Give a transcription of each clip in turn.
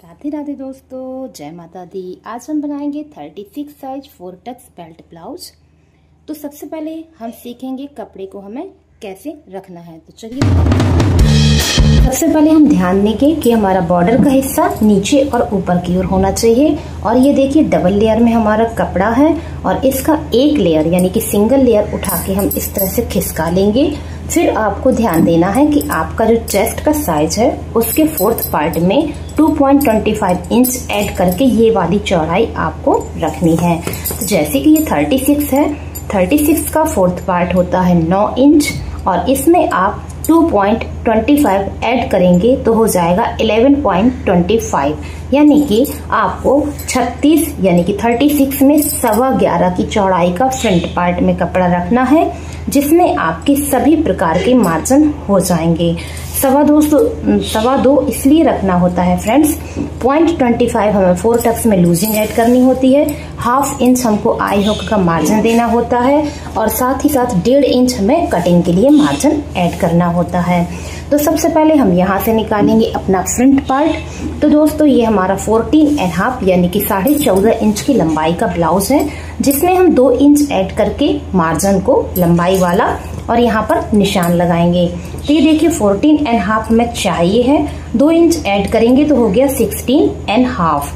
राधे राधे दोस्तों, जय माता दी। आज हम बनाएंगे 36 साइज 4 टक्स बेल्ट ब्लाउज। तो सबसे पहले हम सीखेंगे कपड़े को हमें कैसे रखना है। तो चलिए, सबसे पहले हम ध्यान देंगे कि हमारा बॉर्डर का हिस्सा नीचे और ऊपर की ओर होना चाहिए। और ये देखिए डबल लेयर में हमारा कपड़ा है और इसका एक लेयर यानी कि सिंगल लेयर उठा के हम इस तरह से खिसका लेंगे। फिर आपको ध्यान देना है कि आपका जो चेस्ट का साइज है उसके 4th पार्ट में 2.25 इंच ऐड करके ये वाली चौड़ाई आपको रखनी है। तो जैसे कि ये 36 है, 36 का 4th पार्ट होता है 9 इंच और इसमें आप 2.25 ऐड करेंगे तो हो जाएगा 11.25, यानी कि आपको 36 यानी कि 36 में 11.25 की चौड़ाई का फ्रंट पार्ट में कपड़ा रखना है, जिसमें आपके सभी प्रकार के मार्जिन हो जाएंगे। 2.25 इसलिए रखना होता है फ्रेंड्स, 0.25 हमें 4 टक्स में लूजिंग ऐड करनी होती है, 1/2 इंच हमको आई हुक का मार्जिन देना होता है और साथ ही साथ 1.5 इंच हमें कटिंग के लिए मार्जिन ऐड करना होता है। तो सबसे पहले हम यहाँ से निकालेंगे अपना फ्रंट पार्ट। तो दोस्तों ये हमारा 14.5 यानी कि 14.5 इंच की लंबाई का ब्लाउज है, जिसमें हम 2 इंच ऐड करके मार्जिन को लंबाई वाला और यहाँ पर निशान लगाएंगे। तो ये देखिए 14.5 हमें चाहिए है, 2 इंच ऐड करेंगे तो हो गया 16.5।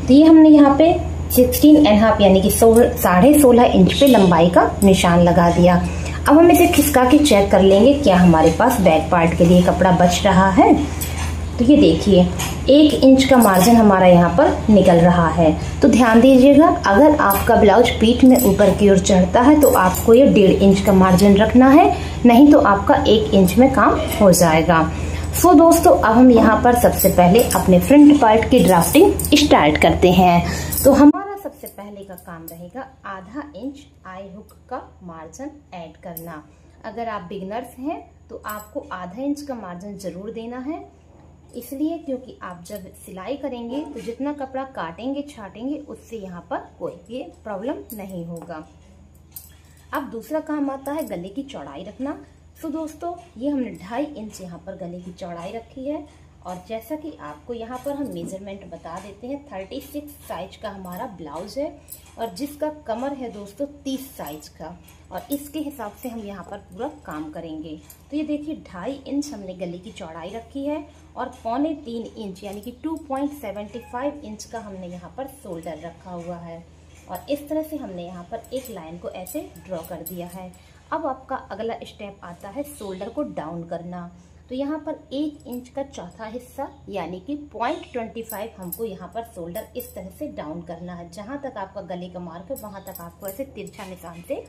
तो ये हमने यहाँ पे 16.5 यानी कि 16.5 इंच पे लंबाई का निशान लगा दिया। अब हम इसे खिसका के चेक कर लेंगे क्या हमारे पास बैक पार्ट के लिए कपड़ा बच रहा है। तो ये देखिए 1 इंच का मार्जिन हमारा यहाँ पर निकल रहा है। तो ध्यान दीजिएगा, अगर आपका ब्लाउज पीठ में ऊपर की ओर चढ़ता है तो आपको ये 1.5 इंच का मार्जिन रखना है, नहीं तो आपका 1 इंच में काम हो जाएगा। सो दोस्तों अब हम यहाँ पर सबसे पहले अपने फ्रंट पार्ट की ड्राफ्टिंग स्टार्ट करते हैं। तो हमारा सबसे पहले का काम रहेगा 1/2 इंच आई हुक का मार्जिन ऐड करना। अगर आप बिगनर्स हैं तो आपको 1/2 इंच का मार्जिन जरूर देना है, इसलिए क्योंकि आप जब सिलाई करेंगे तो जितना कपड़ा काटेंगे छाटेंगे उससे यहाँ पर कोई भी प्रॉब्लम नहीं होगा। अब दूसरा काम आता है गले की चौड़ाई रखना। तो दोस्तों ये हमने 2.5 इंच यहाँ पर गले की चौड़ाई रखी है और जैसा कि आपको यहाँ पर हम मेजरमेंट बता देते हैं, 36 साइज का हमारा ब्लाउज है और जिसका कमर है दोस्तों 30 साइज का, और इसके हिसाब से हम यहाँ पर पूरा काम करेंगे। तो ये देखिए 2.5 इंच हमने गले की चौड़ाई रखी है और 3.25 इंच यानी कि 2.75 इंच का हमने यहाँ पर शोल्डर रखा हुआ है और इस तरह से हमने यहाँ पर एक लाइन को ऐसे ड्रॉ कर दिया है। अब आपका अगला स्टेप आता है शोल्डर को डाउन करना। तो यहाँ पर 1 इंच का चौथा हिस्सा यानी कि 0.25 हमको यहाँ पर शोल्डर इस तरह से डाउन करना है। जहाँ तक आपका गले का मार्क है वहाँ तक आपको ऐसे तिरछा निशान से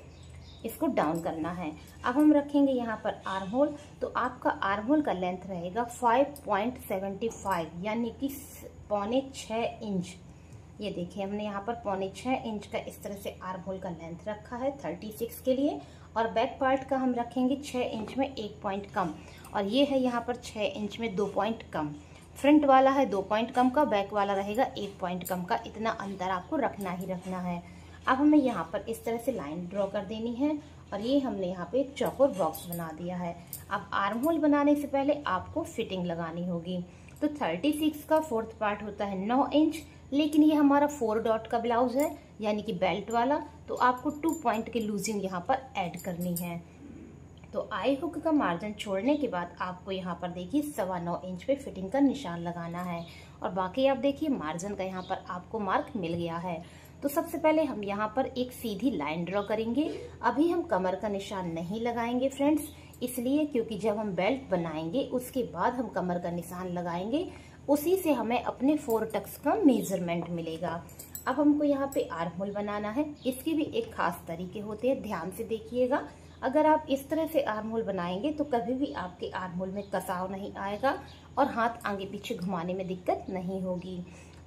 इसको डाउन करना है। अब हम रखेंगे यहाँ पर आर्म होल। तो आपका आर्म होल का लेंथ रहेगा 5.75 यानी कि 6.25 इंच। ये देखिए हमने यहाँ पर 6.25 इंच का इस तरह से आर्म होल का लेंथ रखा है 36 के लिए। और बैक पार्ट का हम रखेंगे 6 इंच में 1 पॉइंट कम, और ये है यहाँ पर 6 इंच में 2 पॉइंट कम। फ्रंट वाला है 2 पॉइंट कम का, बैक वाला रहेगा 1 पॉइंट कम का। इतना अंतर आपको रखना ही रखना है। अब हमें यहाँ पर इस तरह से लाइन ड्रॉ कर देनी है और ये हमने यहाँ पे एक चौकोर बॉक्स बना दिया है। अब आर्म होल बनाने से पहले आपको फिटिंग लगानी होगी। तो 36 का 4th पार्ट होता है 9 इंच, लेकिन ये हमारा 4 डॉट का ब्लाउज है यानी कि बेल्ट वाला, तो आपको 2 पॉइंट की लूजिंग यहाँ पर ऐड करनी है। तो आई हुक का मार्जिन छोड़ने के बाद आपको यहाँ पर देखिए 9.25 इंच पे फिटिंग का निशान लगाना है और बाकी आप देखिए मार्जिन का यहाँ पर आपको मार्क मिल गया है। तो सबसे पहले हम यहाँ पर एक सीधी लाइन ड्रॉ करेंगे। अभी हम कमर का निशान नहीं लगाएंगे फ्रेंड्स, इसलिए क्योंकि जब हम बेल्ट बनाएंगे उसके बाद हम कमर का निशान लगाएंगे, उसी से हमें अपने 4 टक्स का मेजरमेंट मिलेगा। अब हमको यहाँ पे आर्म होल बनाना है। इसके भी एक खास तरीके होते हैं, ध्यान से देखिएगा। अगर आप इस तरह से आर्म होल बनाएंगे तो कभी भी आपके आर्म होल में कसाव नहीं आएगा और हाथ आगे पीछे घुमाने में दिक्कत नहीं होगी।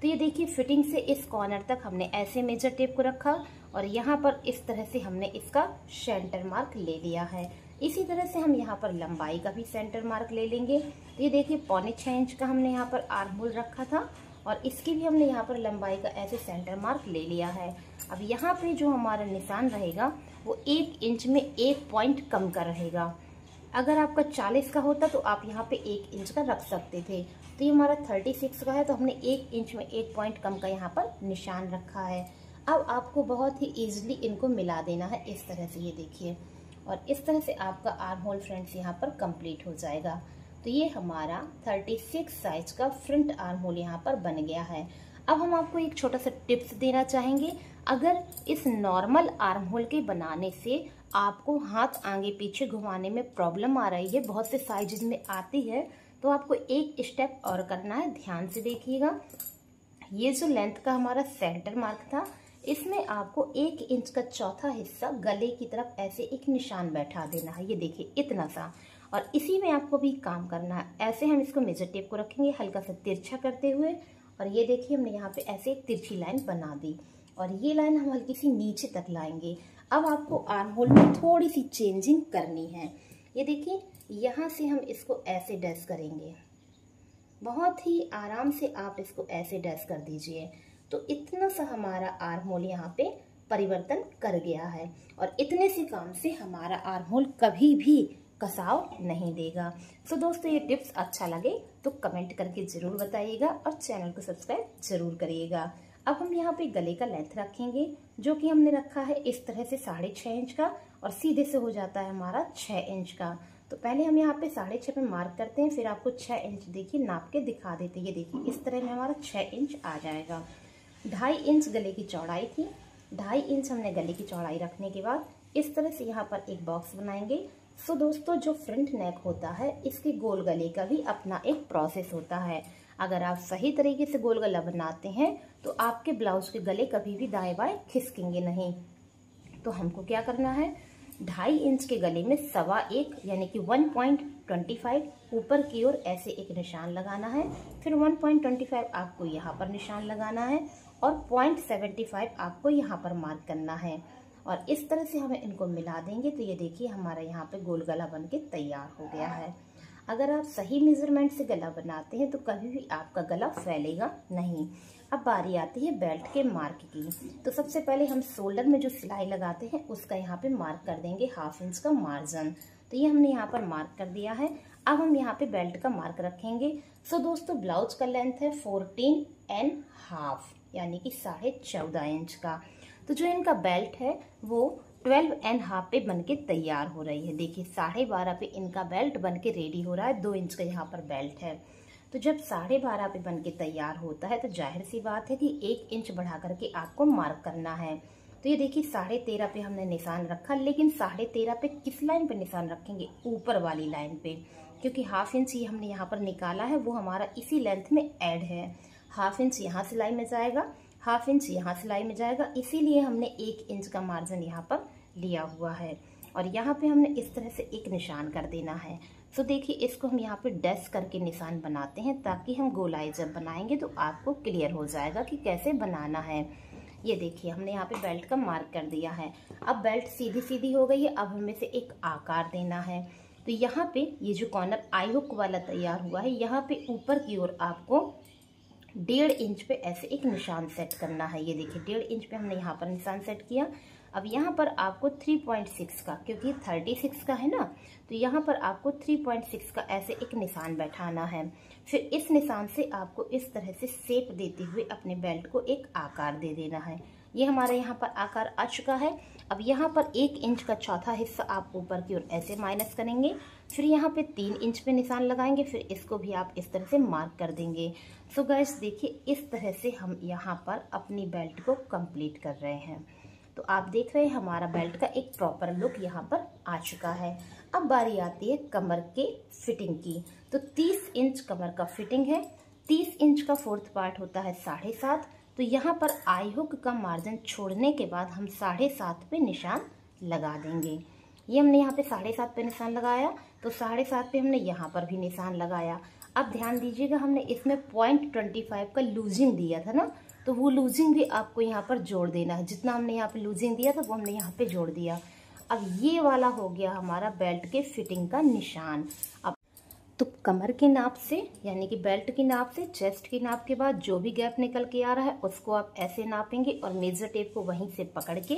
तो ये देखिए फिटिंग से इस कॉर्नर तक हमने ऐसे मेजर टेप को रखा और यहाँ पर इस तरह से हमने इसका सेंटर मार्क ले लिया है। इसी तरह से हम यहाँ पर लंबाई का भी सेंटर मार्क ले लेंगे। तो ये देखिए 6.25 इंच का हमने यहाँ पर आर्म होल रखा था और इसकी भी हमने यहाँ पर लंबाई का ऐसे सेंटर मार्क ले लिया है। अब यहाँ पे जो हमारा निशान रहेगा वो 1 इंच में 1 पॉइंट कम का रहेगा। अगर आपका 40 का होता तो आप यहाँ पे 1 इंच का रख सकते थे, तो ये हमारा 36 का है, तो हमने 1 इंच में 1 पॉइंट कम का यहाँ पर निशान रखा है। अब आपको बहुत ही इजीली इनको मिला देना है इस तरह से, ये देखिए, और इस तरह से आपका आर्म होल फ्रेंड्स यहाँ पर कंप्लीट हो जाएगा। तो ये हमारा 36 साइज का फ्रंट आर्म होल यहाँ पर बन गया है। अब हम आपको एक छोटा सा टिप्स देना चाहेंगे। अगर इस नॉर्मल आर्म होल के बनाने से आपको हाथ आगे पीछे घुमाने में प्रॉब्लम आ रही है, बहुत से साइजेस में आती है, तो आपको एक स्टेप और करना है। ध्यान से देखिएगा, ये जो लेंथ का हमारा सेंटर मार्क था, इसमें आपको 1 इंच का चौथा हिस्सा गले की तरफ ऐसे एक निशान बैठा देना है। ये देखिए इतना सा, और इसी में आपको भी काम करना है। ऐसे हम इसको मेजर टेप को रखेंगे हल्का सा तिरछा करते हुए, और ये देखिए हमने यहाँ पे ऐसे एक तिरछी लाइन बना दी, और ये लाइन हम हल्की सी नीचे तक लाएंगे। अब आपको आर्म होल में थोड़ी सी चेंजिंग करनी है। ये देखिए यहाँ से हम इसको ऐसे डैश करेंगे, बहुत ही आराम से आप इसको ऐसे डैश कर दीजिए, तो इतना सा हमारा आर्म होल यहाँ पे परिवर्तन कर गया है। और इतने से काम से हमारा आर्म होल कभी भी कसाव नहीं देगा। तो दोस्तों ये टिप्स अच्छा लगे तो कमेंट करके जरूर बताइएगा, और चैनल को सब्सक्राइब जरूर करिएगा। अब हम यहाँ पे गले का लेंथ रखेंगे, जो कि हमने रखा है इस तरह से 6.5 इंच का, और सीधे से हो जाता है हमारा 6 इंच का। तो पहले हम यहाँ पे 6.5 पे मार्क करते हैं, फिर आपको 6 इंच देखिए नाप के दिखा देते हैं। ये देखिए इस तरह में हमारा 6 इंच आ जाएगा। 2.5 इंच गले की चौड़ाई थी, 2.5 इंच हमने गले की चौड़ाई रखने के बाद इस तरह से यहाँ पर एक बॉक्स बनाएंगे। सो दोस्तों जो फ्रंट नेक होता है, इसके गोल गले का भी अपना एक प्रोसेस होता है। अगर आप सही तरीके से गोल गला बनाते हैं तो आपके ब्लाउज के गले कभी भी दाएं बाएं खिसकेंगे नहीं। तो हमको क्या करना है, 2.5 इंच के गले में 1.25 यानी कि 1.25 ऊपर की ओर ऐसे एक निशान लगाना है, फिर 1.25 आपको यहाँ पर निशान लगाना है, और 0.75 आपको यहाँ पर मार्क करना है, और इस तरह से हमें इनको मिला देंगे। तो ये देखिए हमारा यहाँ पे गोल गला बन के तैयार हो गया है। अगर आप सही मेजरमेंट से गला बनाते हैं तो कभी भी आपका गला फैलेगा नहीं। अब बारी आती है बेल्ट के मार्क की। तो सबसे पहले हम शोल्डर में जो सिलाई लगाते हैं उसका यहाँ पे मार्क कर देंगे 1/2 इंच का मार्जिन। तो ये हमने यहाँ पर मार्क कर दिया है। अब हम यहाँ पे बेल्ट का मार्क रखेंगे। सो दोस्तों ब्लाउज का लेंथ है 14.5 यानी कि 14.5 इंच का। तो जो इनका बेल्ट है वो 12.5 पे बनके तैयार हो रही है। देखिए 12.5 पे इनका बेल्ट बनके रेडी हो रहा है। 2 इंच का यहाँ पर बेल्ट है। तो जब 12.5 पे बनके तैयार होता है तो जाहिर सी बात है कि 1 इंच बढ़ा करके आपको मार्क करना है। तो ये देखिए 13.5 पे हमने निशान रखा, लेकिन 13.5 पे किस लाइन पे निशान रखेंगे, ऊपर वाली लाइन पे, क्योंकि 1/2 इंच ये हमने यहाँ पर निकाला है वो हमारा इसी लेंथ में ऐड है। 1/2 इंच यहाँ सिलाई में जाएगा, 1/2 इंच यहाँ सिलाई में जाएगा, इसीलिए हमने 1 इंच का मार्जिन यहाँ पर लिया हुआ है। और यहाँ पे हमने इस तरह से एक निशान कर देना है। तो देखिए इसको हम यहाँ पे डैश करके निशान बनाते हैं ताकि हम गोलाई जब बनाएंगे तो आपको क्लियर हो जाएगा कि कैसे बनाना है। ये देखिए हमने यहाँ पे बेल्ट का मार्क कर दिया है। अब बेल्ट सीधी सीधी हो गई है। अब हमें से एक आकार देना है। तो यहाँ पे ये जो कॉर्नर आई हुक वाला तैयार हुआ है, यहाँ पे ऊपर की ओर आपको 1.5 इंच पे ऐसे एक निशान सेट करना है। ये देखिए 1.5 इंच पे हमने यहाँ पर निशान सेट किया। अब यहाँ पर आपको 3.6 का, क्योंकि 36 का है ना, तो यहाँ पर आपको 3.6 का ऐसे एक निशान बैठाना है। फिर इस निशान से आपको इस तरह से शेप देते हुए अपने बेल्ट को एक आकार दे देना है। ये हमारे यहाँ पर आकार आ चुका है। अब यहाँ पर 1 इंच का चौथा हिस्सा आप ऊपर की ओर ऐसे माइनस करेंगे, फिर यहाँ पे 3 इंच पे निशान लगाएंगे, फिर इसको भी आप इस तरह से मार्क कर देंगे। सो गाइस देखिए इस तरह से हम यहाँ पर अपनी बेल्ट को कंप्लीट कर रहे हैं। तो आप देख रहे हैं हमारा बेल्ट का एक प्रॉपर लुक यहाँ पर आ चुका है। अब बारी आती है कमर के फिटिंग की। तो 30 इंच कमर का फिटिंग है। 30 इंच का 4th पार्ट होता है 7.5। तो यहाँ पर आई हुक का मार्जिन छोड़ने के बाद हम 7.5 पे निशान लगा देंगे। ये हमने यहाँ पे 7.5 पे निशान लगाया, तो 7.5 पे हमने यहाँ पर भी निशान लगाया। अब ध्यान दीजिएगा हमने इसमें 0.25 का लूजिंग दिया था ना, तो वो लूजिंग भी आपको यहाँ पर जोड़ देना है। जितना हमने यहाँ पे लूजिंग दिया था वो हमने यहाँ पे जोड़ दिया। अब ये वाला हो गया हमारा बेल्ट के फिटिंग का निशान। अब तो कमर के नाप से यानी कि बेल्ट की नाप से चेस्ट की नाप के बाद जो भी गैप निकल के आ रहा है उसको आप ऐसे नापेंगे और मेजर टेप को वहीं से पकड़ के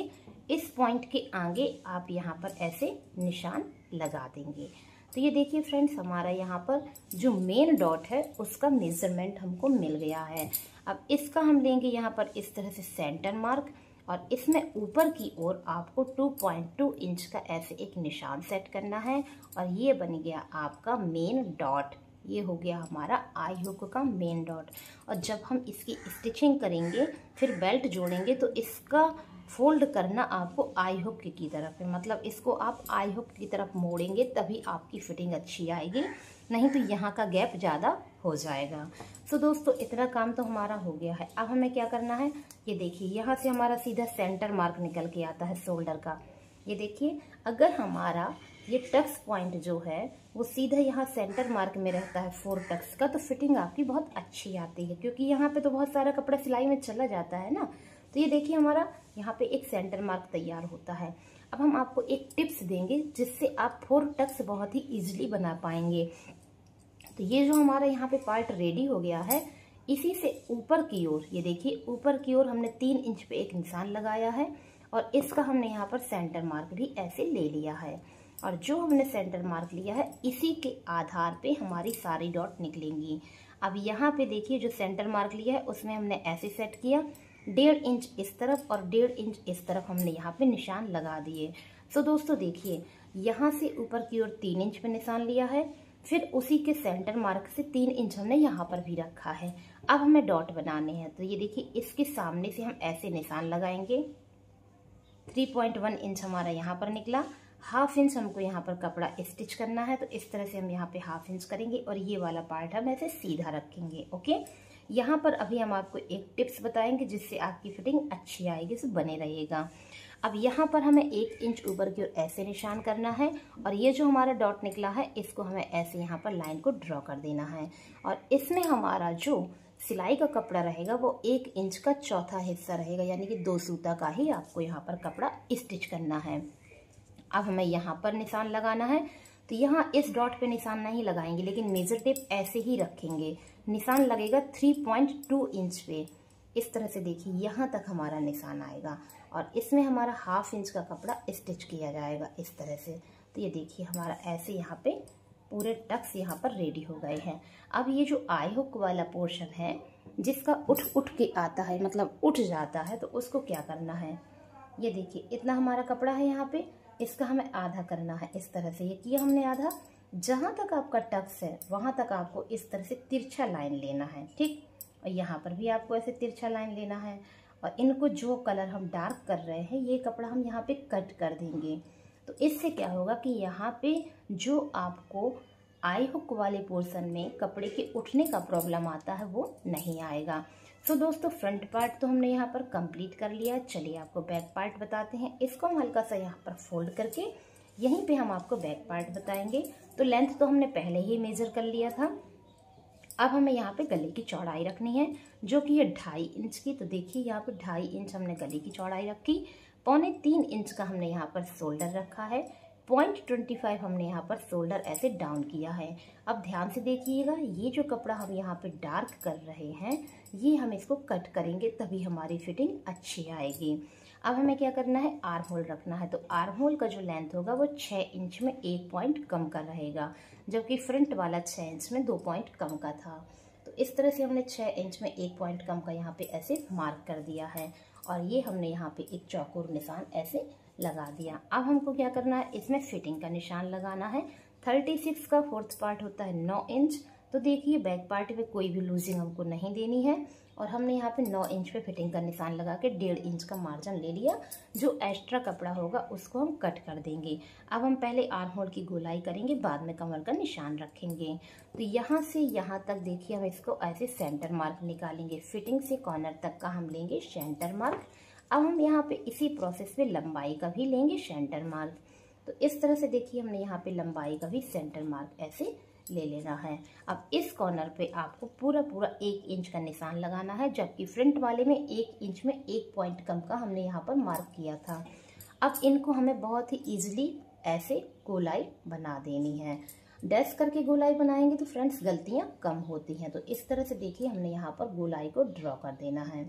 इस पॉइंट के आगे आप यहाँ पर ऐसे निशान लगा देंगे। तो ये देखिए फ्रेंड्स, हमारा यहाँ पर जो मेन डॉट है उसका मेजरमेंट हमको मिल गया है। अब इसका हम लेंगे यहाँ पर इस तरह से सेंटर मार्क, और इसमें ऊपर की ओर आपको 2.2 इंच का ऐसे एक निशान सेट करना है, और ये बन गया आपका मेन डॉट। ये हो गया हमारा आई हुक का मेन डॉट। और जब हम इसकी स्टिचिंग करेंगे, फिर बेल्ट जोड़ेंगे, तो इसका फोल्ड करना आपको आई हुक की तरफ है, मतलब इसको आप आई हुक की तरफ मोड़ेंगे तभी आपकी फिटिंग अच्छी आएगी, नहीं तो यहाँ का गैप ज़्यादा हो जाएगा। सो दोस्तों, इतना काम तो हमारा हो गया है। अब हमें क्या करना है, ये देखिए यहाँ से हमारा सीधा सेंटर मार्क निकल के आता है शोल्डर का। ये देखिए, अगर हमारा ये टक्स पॉइंट जो है वो सीधा यहाँ सेंटर मार्क में रहता है 4 टक्स का, तो फिटिंग आपकी बहुत अच्छी आती है, क्योंकि यहाँ पे तो बहुत सारा कपड़ा सिलाई में चला जाता है ना। तो ये देखिए, हमारा यहाँ पे एक सेंटर मार्क तैयार होता है। अब हम आपको एक टिप्स देंगे जिससे आप 4 टक्स बहुत ही इजीली बना पाएंगे। तो ये जो हमारा यहाँ पे पार्ट रेडी हो गया है, इसी से ऊपर की ओर, ये देखिए ऊपर की ओर हमने 3 इंच पे एक निशान लगाया है, और इसका हमने यहाँ पर सेंटर मार्क भी ऐसे ले लिया है। और जो हमने सेंटर मार्क लिया है, इसी के आधार पे हमारी सारी डॉट निकलेंगी। अब यहाँ पे देखिए, जो सेंटर मार्क लिया है उसमें हमने ऐसे सेट किया, 1.5 इंच इस तरफ और 1.5 इंच इस तरफ हमने यहाँ पे निशान लगा दिए। सो दोस्तों देखिए, यहाँ से ऊपर की ओर 3 इंच पे निशान लिया है, फिर उसी के सेंटर मार्क से 3 इंच हमने यहाँ पर भी रखा है। अब हमें डॉट बनाने हैं, तो ये देखिए इसके सामने से हम ऐसे निशान लगाएंगे। 3.1 इंच हमारा यहाँ पर निकला, 1/2 इंच हमको यहाँ पर कपड़ा स्टिच करना है, तो इस तरह से हम यहाँ पे 1/2 इंच करेंगे, और ये वाला पार्ट हम ऐसे सीधा रखेंगे। ओके, यहाँ पर अभी हम आपको एक टिप्स बताएंगे जिससे आपकी फिटिंग अच्छी आएगी, सो बने रहिएगा। अब यहाँ पर हमें 1 इंच ऊपर की ओर ऐसे निशान करना है, और ये जो हमारा डॉट निकला है इसको हमें ऐसे यहाँ पर लाइन को ड्रॉ कर देना है, और इसमें हमारा जो सिलाई का कपड़ा रहेगा वो 1 इंच का चौथा हिस्सा रहेगा, यानी कि 2 सूता का ही आपको यहाँ पर कपड़ा स्टिच करना है। अब हमें यहाँ पर निशान लगाना है, तो यहाँ इस डॉट पे निशान नहीं लगाएंगे, लेकिन मेजर टेप ऐसे ही रखेंगे। निशान लगेगा 3.2 इंच पे, इस तरह से देखिए यहाँ तक हमारा निशान आएगा, और इसमें हमारा 1/2 इंच का कपड़ा स्टिच किया जाएगा इस तरह से। तो ये देखिए हमारा ऐसे यहाँ पे पूरे टक्स यहाँ पर रेडी हो गए हैं। अब ये जो आई हुक वाला पोर्शन है जिसका उठ के आता है, मतलब उठ जाता है, तो उसको क्या करना है, ये देखिए इतना हमारा कपड़ा है यहाँ पे, इसका हमें आधा करना है। इस तरह से ये किया हमने आधा, जहां तक आपका टक्स है वहां तक आपको इस तरह से तिरछा लाइन लेना है, ठीक। और यहाँ पर भी आपको ऐसे तिरछा लाइन लेना है, और इनको जो कलर हम डार्क कर रहे हैं ये कपड़ा हम यहाँ पे कट कर देंगे। तो इससे क्या होगा कि यहाँ पे जो आपको आई हुक वाले पोर्शन में कपड़े के उठने का प्रॉब्लम आता है वो नहीं आएगा। सो दोस्तों, फ्रंट पार्ट तो हमने यहाँ पर कंप्लीट कर लिया। चलिए आपको बैक पार्ट बताते हैं। इसको हम हल्का सा यहाँ पर फोल्ड करके यहीं पे हम आपको बैक पार्ट बताएंगे। तो लेंथ तो हमने पहले ही मेजर कर लिया था। अब हमें यहाँ पे गले की चौड़ाई रखनी है, जो कि है 2.5 इंच की। तो देखिए यहाँ पे 2.5 इंच हमने गले की चौड़ाई रखी, 3.25 इंच का हमने यहाँ पर शोल्डर रखा है, 0.25 हमने यहाँ पर शोल्डर ऐसे डाउन किया है। अब ध्यान से देखिएगा, ये जो कपड़ा हम यहाँ पे डार्क कर रहे हैं ये हम इसको कट करेंगे तभी हमारी फिटिंग अच्छी आएगी। अब हमें क्या करना है, आर्म होल रखना है। तो आर्म होल का जो लेंथ होगा वो 6 इंच में 1 पॉइंट कम का रहेगा, जबकि फ्रंट वाला 6 इंच में 2 पॉइंट कम का था। तो इस तरह से हमने 6 इंच में 1 पॉइंट कम का यहाँ पे ऐसे मार्क कर दिया है, और ये हमने यहाँ पे एक चौकोर निशान ऐसे लगा दिया। अब हमको क्या करना है, इसमें फिटिंग का निशान लगाना है। 36 का 4th पार्ट होता है 9 इंच। तो देखिए बैक पार्ट में कोई भी लूजिंग हमको नहीं देनी है, और हमने यहाँ पे 9 इंच पे फिटिंग का निशान लगा के 1.5 इंच का मार्जिन ले लिया। जो एक्स्ट्रा कपड़ा होगा उसको हम कट कर देंगे। अब हम पहले आर्म होल की गोलाई करेंगे, बाद में कमर का निशान रखेंगे। तो यहाँ से यहाँ तक देखिए हम इसको ऐसे सेंटर मार्क निकालेंगे। फिटिंग से कॉर्नर तक का हम लेंगे सेंटर मार्क। अब हम यहाँ पे इसी प्रोसेस में लंबाई का भी लेंगे सेंटर मार्क। तो इस तरह से देखिए हमने यहाँ पे लंबाई का भी सेंटर मार्क ऐसे ले लेना है। अब इस कॉर्नर पे आपको पूरा 1 इंच का निशान लगाना है, जबकि फ्रंट वाले में 1 इंच में 1 पॉइंट कम का हमने यहाँ पर मार्क किया था। अब इनको हमें बहुत ही इजीली ऐसे गोलाई बना देनी है। डैश करके गोलाई बनाएंगे तो फ्रेंड्स गलतियां कम होती हैं। तो इस तरह से देखिए हमने यहाँ पर गोलाई को ड्रॉ कर देना है।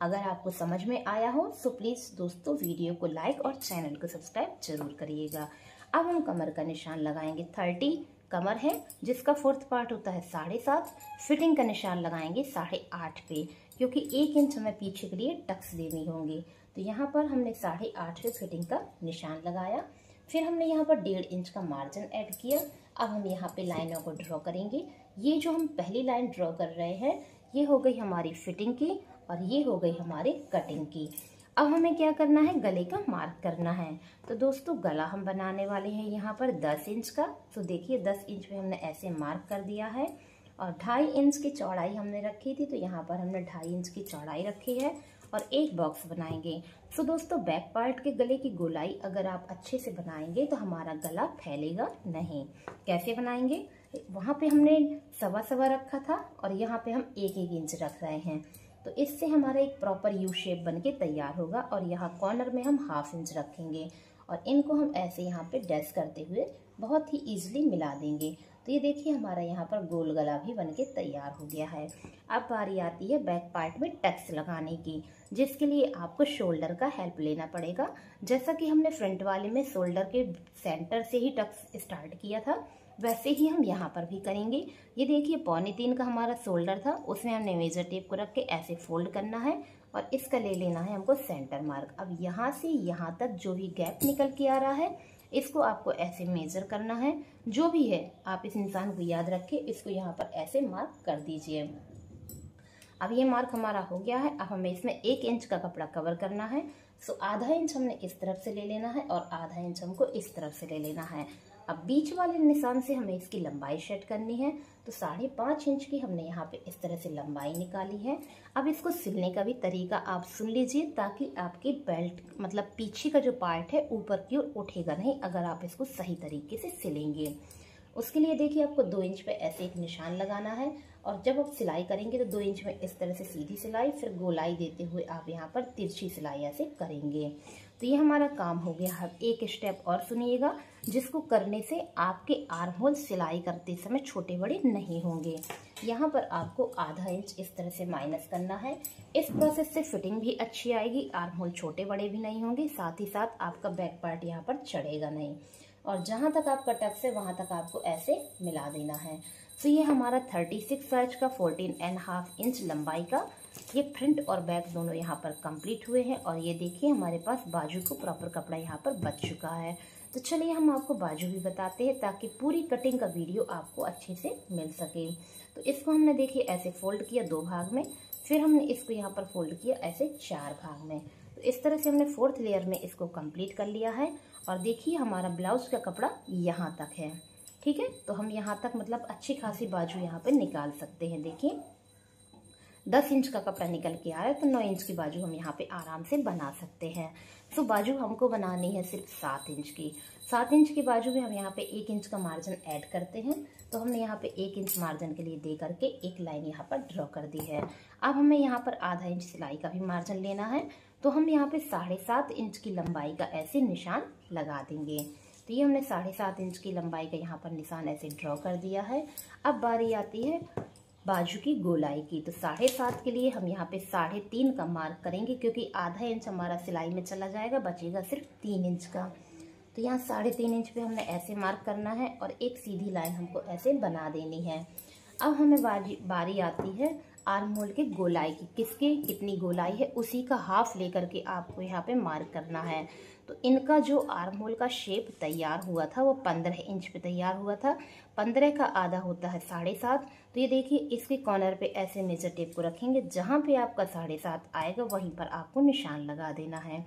अगर आपको समझ में आया हो तो प्लीज दोस्तों वीडियो को लाइक और चैनल को सब्सक्राइब जरूर करिएगा। अब हम कमर का निशान लगाएंगे। 30 कमर है जिसका 4th पार्ट होता है 7.5। फिटिंग का निशान लगाएंगे 8.5 पे, क्योंकि 1 इंच हमें पीछे के लिए टक्स देनी होंगी। तो यहाँ पर हमने 8.5 पे फिटिंग का निशान लगाया। फिर हमने यहाँ पर 1.5 इंच का मार्जिन ऐड किया। अब हम यहाँ पे लाइनों को ड्रॉ करेंगे। ये जो हम पहली लाइन ड्रॉ कर रहे हैं ये हो गई हमारी फिटिंग की और ये हो गई हमारी कटिंग की। अब हमें क्या करना है, गले का मार्क करना है। तो दोस्तों गला हम बनाने वाले हैं यहाँ पर 10 इंच का। तो देखिए 10 इंच पे हमने ऐसे मार्क कर दिया है और 2.5 इंच की चौड़ाई हमने रखी थी, तो यहाँ पर हमने 2.5 इंच की चौड़ाई रखी है और एक बॉक्स बनाएंगे। तो दोस्तों बैक पार्ट के गले की गोलाई अगर आप अच्छे से बनाएंगे तो हमारा गला फैलेगा नहीं। कैसे बनाएंगे, वहां पे हमने 1.25 रखा था और यहाँ पे हम 1-1 इंच रख रहे हैं। तो इससे हमारा एक प्रॉपर यू शेप बन के तैयार होगा और यहाँ कॉर्नर में हम 1/2 इंच रखेंगे और इनको हम ऐसे यहाँ पे डैश करते हुए बहुत ही इजीली मिला देंगे। तो ये देखिए हमारा यहाँ पर गोल गला भी बनके तैयार हो गया है। अब बारी आती है बैक पार्ट में टक्स लगाने की, जिसके लिए आपको शोल्डर का हेल्प लेना पड़ेगा। जैसा कि हमने फ्रंट वाले में शोल्डर के सेंटर से ही टक्स स्टार्ट किया था, वैसे ही हम यहाँ पर भी करेंगे। ये देखिए 2.25 का हमारा शोल्डर था, उसमें हमने मेजर टेप को रख के ऐसे फोल्ड करना है और इसका ले लेना है हमको सेंटर मार्क। अब यहाँ से यहाँ तक जो भी गैप निकल के आ रहा है इसको आपको ऐसे मेजर करना है। जो भी है आप इस निशान को याद रखें, इसको यहाँ पर ऐसे मार्क कर दीजिए। अब ये मार्क हमारा हो गया है। अब हमें इसमें 1 इंच का कपड़ा कवर करना है। सो 1/2 इंच हमने इस तरफ से ले लेना है और 1/2 इंच हमको इस तरफ से ले लेना है। अब बीच वाले निशान से हमें इसकी लंबाई सेट करनी है। तो 5.5 इंच की हमने यहाँ पे इस तरह से लंबाई निकाली है। अब इसको सिलने का भी तरीका आप सुन लीजिए, ताकि आपकी बेल्ट मतलब पीछे का जो पार्ट है ऊपर की ओर उठेगा नहीं अगर आप इसको सही तरीके से सिलेंगे। उसके लिए देखिए आपको 2 इंच पे ऐसे एक निशान लगाना है और जब आप सिलाई करेंगे तो 2 इंच में इस तरह से सीधी सिलाई, फिर गोलाई देते हुए आप यहाँ पर तिरछी सिलाई ऐसे करेंगे। तो ये हमारा काम हो गया। अब एक स्टेप और सुनिएगा, जिसको करने से आपके आर्म होल सिलाई करते समय छोटे बड़े नहीं होंगे। यहाँ पर आपको 1/2 इंच इस तरह से माइनस करना है। इस प्रोसेस से फिटिंग भी अच्छी आएगी, आर्म होल छोटे बड़े भी नहीं होंगे, साथ ही साथ आपका बैक पार्ट यहाँ पर चढ़ेगा नहीं। और जहां तक आपका टक्स है वहां तक आपको ऐसे मिला देना है। तो ये हमारा 36 साइज का 14.5 इंच लंबाई का ये फ्रंट और बैक दोनों यहाँ पर कंप्लीट हुए हैं। और ये देखिए हमारे पास बाजू को प्रॉपर कपड़ा यहाँ पर बच चुका है। तो चलिए हम आपको बाजू भी बताते हैं ताकि पूरी कटिंग का वीडियो आपको अच्छे से मिल सके। तो इसको हमने देखिए ऐसे फोल्ड किया 2 भाग में, फिर हमने इसको यहाँ पर फोल्ड किया ऐसे 4 भाग में। तो इस तरह से हमने 4th लेयर में इसको कंप्लीट कर लिया है। और देखिए हमारा ब्लाउज का कपड़ा यहाँ तक है, ठीक है। तो हम यहाँ तक मतलब अच्छी खासी बाजू यहाँ पे निकाल सकते हैं। देखिए 10 इंच का कपड़ा निकल के आया तो 9 इंच की बाजू हम यहाँ पे आराम से बना सकते हैं। तो बाजू हमको बनानी है सिर्फ 7 इंच की। 7 इंच की बाजू में हम यहाँ पे 1 इंच का मार्जिन ऐड करते हैं। तो हमने यहाँ पे 1 इंच मार्जिन के लिए दे करके एक लाइन यहाँ पर ड्रॉ कर दी है। अब हमें यहाँ पर 1/2 इंच सिलाई का भी मार्जिन लेना है। तो हम यहाँ पे 7.5 इंच की लंबाई का ऐसे निशान लगा देंगे। तो ये हमने 7.5 इंच की लंबाई का यहाँ पर निशान ऐसे ड्रॉ कर दिया है। अब बारी आती है बाजू की गोलाई की। तो 7.5 के लिए हम यहाँ पे 3.5 का मार्क करेंगे, क्योंकि 1/2 इंच हमारा सिलाई में चला जाएगा, बचेगा सिर्फ 3 इंच का। तो यहाँ 3.5 इंच पे हमने ऐसे मार्क करना है और एक सीधी लाइन हमको ऐसे बना देनी है। अब हमें बारी आती है आर्म होल के गोलाई की। किसके कितनी गोलाई है उसी का हाफ लेकर के आपको यहाँ पे मार्क करना है। तो इनका जो आर्म होल का शेप तैयार हुआ था वो 15 इंच पे तैयार हुआ था। 15 का आधा होता है 7.5। तो ये देखिए इसके कॉर्नर पे ऐसे मेजर टेप को रखेंगे, जहां पे आपका 7.5 आएगा वहीं पर आपको निशान लगा देना है।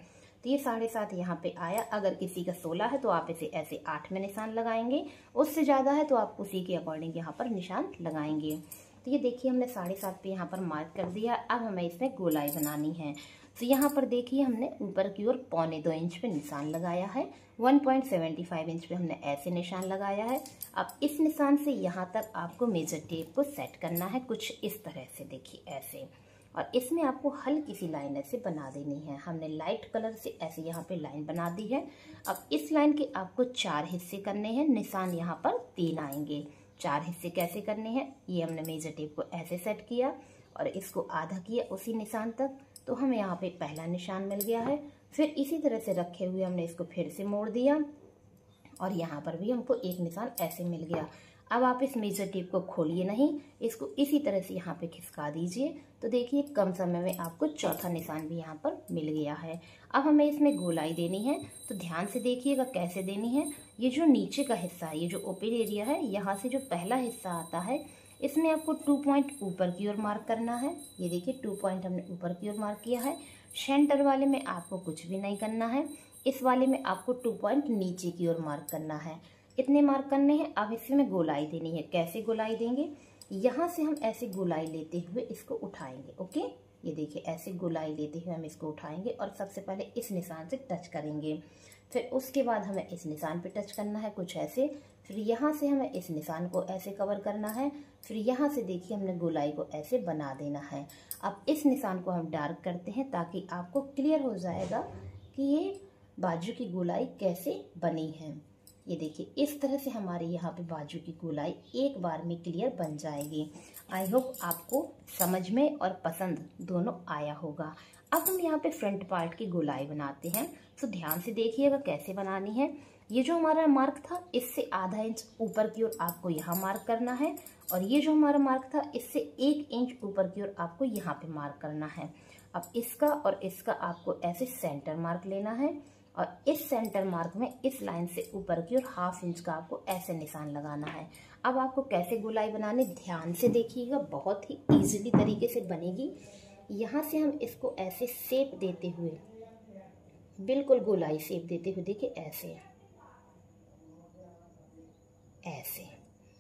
तो ये 7.5 यहाँ पे आया। अगर किसी का 16 है तो आप इसे ऐसे 8 में निशान लगाएंगे, उससे ज्यादा है तो आप उसी के अकॉर्डिंग यहाँ पर निशान लगाएंगे। तो ये देखिए हमने 7.5 पे यहाँ पर मार्क कर दिया। अब हमें इसमें गोलाई बनानी है। तो यहाँ पर देखिए हमने ऊपर की ओर 1.25 इंच पे निशान लगाया है। 1.75 इंच पे हमने ऐसे निशान लगाया है। अब इस निशान से यहाँ तक आपको मेजर टेप को सेट करना है कुछ इस तरह से, देखिए ऐसे। और इसमें आपको हल्की सी लाइन ऐसे बना देनी है। हमने लाइट कलर से ऐसे यहाँ पे लाइन बना दी है। अब इस लाइन के आपको 4 हिस्से करने हैं। निशान यहाँ पर 3 आएंगे। 4 हिस्से कैसे करने हैं, ये हमने मेजर टेप को ऐसे सेट किया और इसको आधा किया उसी निशान तक। तो हमें यहाँ पे पहला निशान मिल गया है। फिर इसी तरह से रखे हुए हमने इसको फिर से मोड़ दिया और यहाँ पर भी हमको एक निशान ऐसे मिल गया। अब आप इस मेजर टेप को खोलिए नहीं, इसको इसी तरह से यहाँ पे खिसका दीजिए। तो देखिए कम समय में आपको चौथा निशान भी यहाँ पर मिल गया है। अब हमें इसमें गोलाई देनी है, तो ध्यान से देखिएगा कैसे देनी है। ये जो नीचे का हिस्सा है, ये जो ओपन एरिया है, यहाँ से जो पहला हिस्सा आता है, इसमें आपको 2 पॉइंट ऊपर की ओर मार्क करना है। ये देखिए 2 पॉइंट हमने ऊपर की ओर मार्क किया है। सेंटर वाले में आपको कुछ भी नहीं करना है, इस वाले में आपको 2 पॉइंट नीचे की ओर मार्क करना है। इतने मार्क करने हैं। अब इसमें गोलाई देनी है। कैसे गोलाई देंगे, यहाँ से हम ऐसे गोलाई लेते हुए इसको उठाएंगे। ओके, ये देखिए ऐसे गोलाई लेते हुए हम इसको उठाएंगे और सबसे पहले इस निशान से टच करेंगे। फिर उसके बाद हमें इस निशान पे टच करना है कुछ ऐसे। फिर यहाँ से हमें इस निशान को ऐसे कवर करना है। फिर यहाँ से देखिए हमने गोलाई को ऐसे बना देना है। अब इस निशान को हम डार्क करते हैं ताकि आपको क्लियर हो जाएगा कि ये बाजू की गोलाई कैसे बनी है। ये देखिए इस तरह से हमारे यहाँ पे बाजू की गोलाई एक बार में क्लियर बन जाएगी। आई होप आपको समझ में और पसंद दोनों आया होगा। अब हम यहाँ पे फ्रंट पार्ट की गोलाई बनाते हैं, तो ध्यान से देखिएगा कैसे बनानी है। ये जो हमारा मार्क था, इससे आधा इंच ऊपर की ओर आपको यहाँ मार्क करना है, और ये जो हमारा मार्क था, इससे 1 इंच ऊपर की ओर आपको यहाँ पे मार्क करना है। अब इसका और इसका आपको ऐसे सेंटर मार्क लेना है, और इस सेंटर मार्क में इस लाइन से ऊपर की ओर 1/2 इंच का आपको ऐसे निशान लगाना है। अब आपको कैसे गोलाई बनाने, ध्यान से देखिएगा, बहुत ही इजीली तरीके से बनेगी। यहाँ से हम इसको ऐसे शेप देते हुए, बिल्कुल गोलाई शेप देते हुए, देखिए ऐसे ऐसे,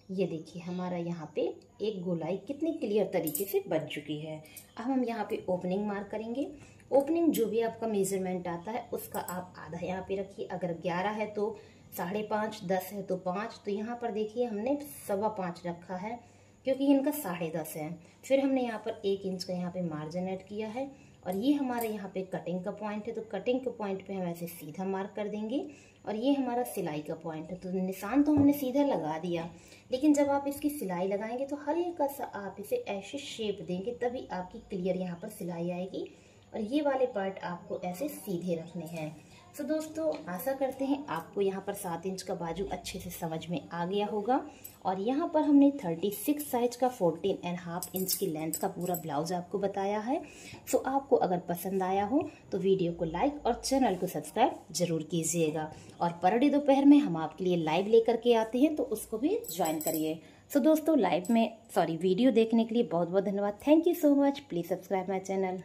ये देखिए हमारा यहाँ पे एक गोलाई कितनी क्लियर तरीके से बन चुकी है। अब हम यहाँ पे ओपनिंग मार्क करेंगे। ओपनिंग जो भी आपका मेजरमेंट आता है उसका आप आधा यहाँ पे रखिए। अगर 11 है तो 5.5, 10 है तो 5, तो यहाँ पर देखिए हमने 5.25 रखा है क्योंकि इनका 10.5 है। फिर हमने यहाँ पर 1 इंच का यहाँ पे मार्जिन ऐड किया है, और ये हमारे यहाँ पे कटिंग का पॉइंट है, तो कटिंग के पॉइंट पे हम ऐसे सीधा मार्क कर देंगे। और ये हमारा सिलाई का पॉइंट है, तो निशान तो हमने सीधा लगा दिया, लेकिन जब आप इसकी सिलाई लगाएंगे तो हल्का सा आप इसे ऐसे शेप देंगे, तभी आपकी क्लियर यहाँ पर सिलाई आएगी। और ये वाले पार्ट आपको ऐसे सीधे रखने हैं। तो दोस्तों आशा करते हैं आपको यहाँ पर 7 इंच का बाजू अच्छे से समझ में आ गया होगा। और यहाँ पर हमने 36 साइज का 14.5 इंच की लेंथ का पूरा ब्लाउज आपको बताया है। तो आपको अगर पसंद आया हो तो वीडियो को लाइक और चैनल को सब्सक्राइब जरूर कीजिएगा। और पर डे दोपहर में हम आपके लिए लाइव लेकर के आते हैं, तो उसको भी ज्वाइन करिए। सो दोस्तों वीडियो देखने के लिए बहुत बहुत धन्यवाद। Thank you so much. Please subscribe my channel.